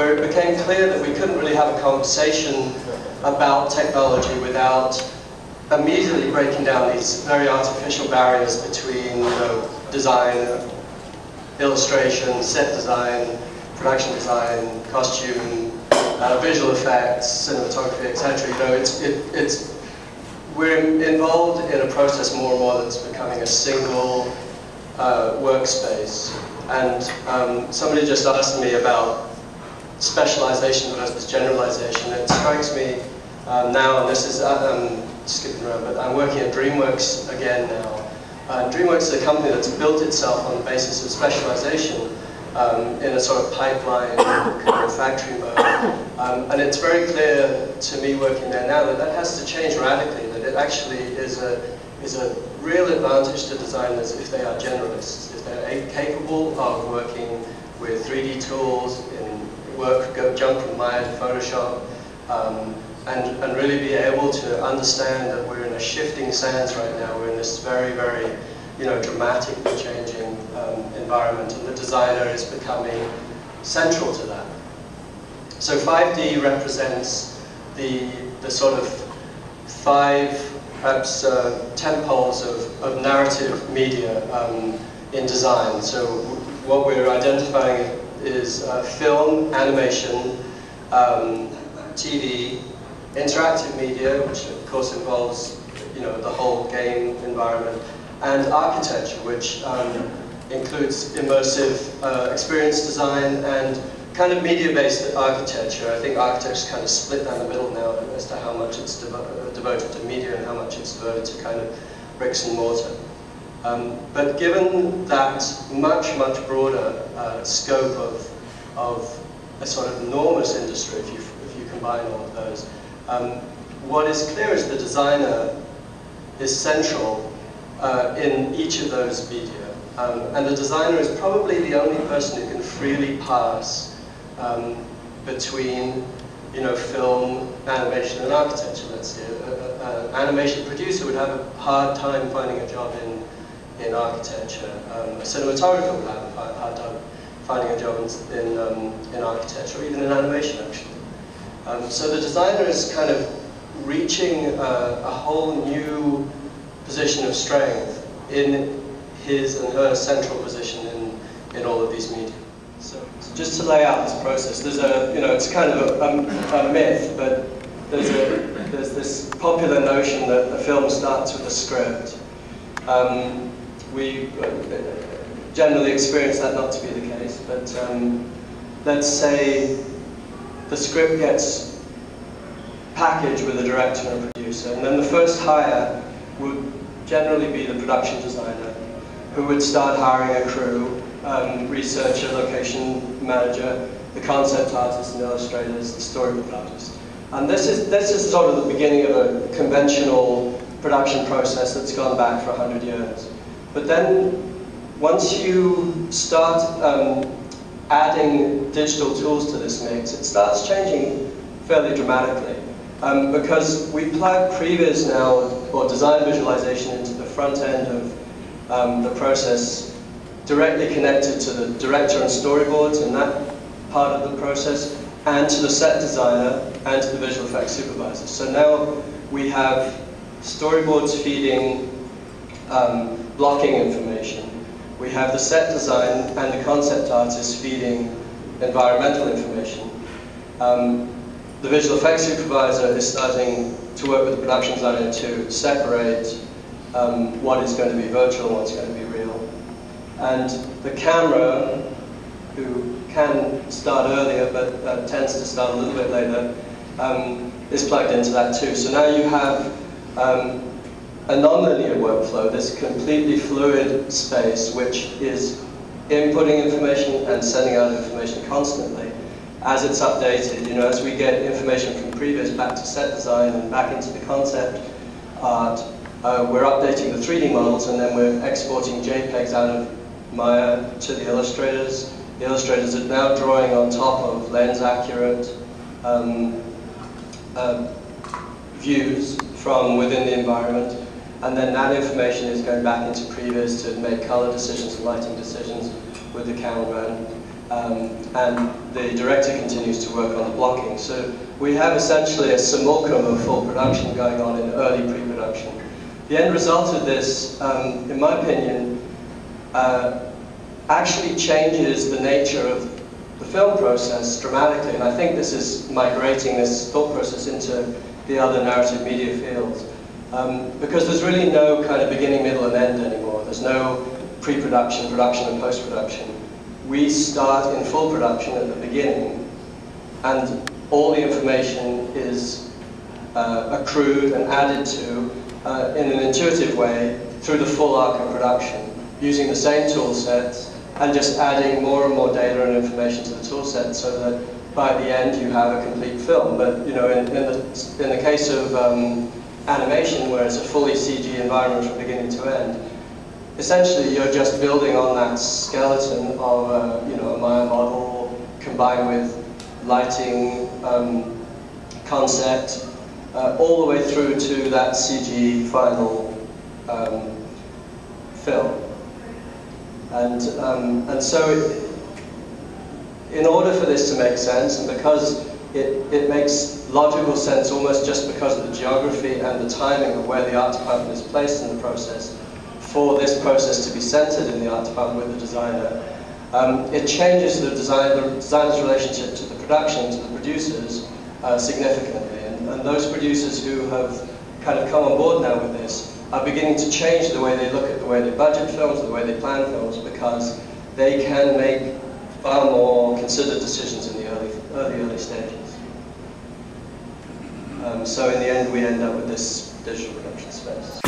where it became clear that we couldn't really have a conversation about technology without immediately breaking down these very artificial barriers between, design, illustration, set design, production design, costume, visual effects, cinematography, etc. We're involved in a process more and more that's becoming a single workspace. And somebody just asked me about specialization versus generalization. It strikes me now, and this is skipping around, but I'm working at DreamWorks again now. DreamWorks is a company that's built itself on the basis of specialization in a sort of pipeline kind of factory mode. And it's very clear to me working there now that that has to change radically, that it actually is a real advantage to designers if they are generalists, if they're capable of working with 3D tools, jump from Maya to Photoshop, and really be able to understand that we're in a shifting sands right now. We're in this very, very, dramatically changing environment, and the designer is becoming central to that. So 5D represents the sort of 5, perhaps 10 poles of narrative media in design. So what we're identifying is film, animation, TV, interactive media, which of course involves the whole game environment, and architecture, which includes immersive experience design and kind of media-based architecture. I think architecture is kind of split down the middle now as to how much it's devoted to media and how much it's devoted to kind of bricks and mortar. But given that much, much broader scope of a sort of enormous industry, if you combine all of those, what is clear is the designer is central in each of those media. And the designer is probably the only person who can freely pass between film, animation, and architecture. Let's say an animation producer would have a hard time finding a job in architecture. A cinematographer would have a hard time finding a job in architecture, or even in animation, actually. So the designer is kind of reaching a whole new position of strength in his and her central position in all of these media. So just to lay out this process, there's it's kind of a myth, but there's this popular notion that a film starts with a script. We generally experience that not to be the case, but let's say the script gets packaged with a director and a producer, and then the first hire would generally be the production designer, who would start hiring a crew, researcher, location manager, the concept artists and illustrators, the storyboard artists. And this is sort of the beginning of a conventional production process that's gone back for 100 years. But then, once you start adding digital tools to this mix, it starts changing fairly dramatically. Because we plug previs now, or design visualization, into the front end of the process, directly connected to the director and storyboards and that part of the process, and to the set designer and to the visual effects supervisor. So now we have storyboards feeding blocking information. We have the set design and the concept artist feeding environmental information. The visual effects supervisor is starting to work with the production designer to separate what is going to be virtual and what's going to be real. And the camera, who can start earlier but tends to start a little bit later, is plugged into that too. So now you have a nonlinear workflow, this completely fluid space which is inputting information and sending out information constantly as it's updated. As we get information from previs back to set design and back into the concept art, we're updating the 3D models, and then we're exporting JPEGs out of Maya to the illustrators. The illustrators are now drawing on top of lens-accurate views from within the environment, and then that information is going back into previs to make color decisions and lighting decisions with the cameraman. and the director continues to work on the blocking. So we have essentially a simulacrum of full production going on in early pre-production. The end result of this, in my opinion, actually changes the nature of the film process dramatically, and I think this is migrating this thought process into the other narrative media fields. Because there's really no kind of beginning, middle, and end anymore. There's no pre-production, production, and post-production. We start in full production at the beginning, and all the information is accrued and added to in an intuitive way through the full arc of production, using the same tool sets and just adding more and more data and information to the tool set so that by the end you have a complete film. But you know, in the case of animation, where it's a fully CG environment from beginning to end, essentially you're just building on that skeleton of a Maya model combined with lighting, concept, all the way through to that CG final film. And so in order for this to make sense, and because it makes logical sense almost just because of the geography and the timing of where the art department is placed in the process, for this process to be centered in the art department with the designer, it changes the designer's relationship to the production, to the producers, significantly. And those producers who have kind of come on board now with this are beginning to change the way they look at the way they budget films, the way they plan films, because they can make far more considered decisions in the early stages. So in the end, we end up with this digital production space.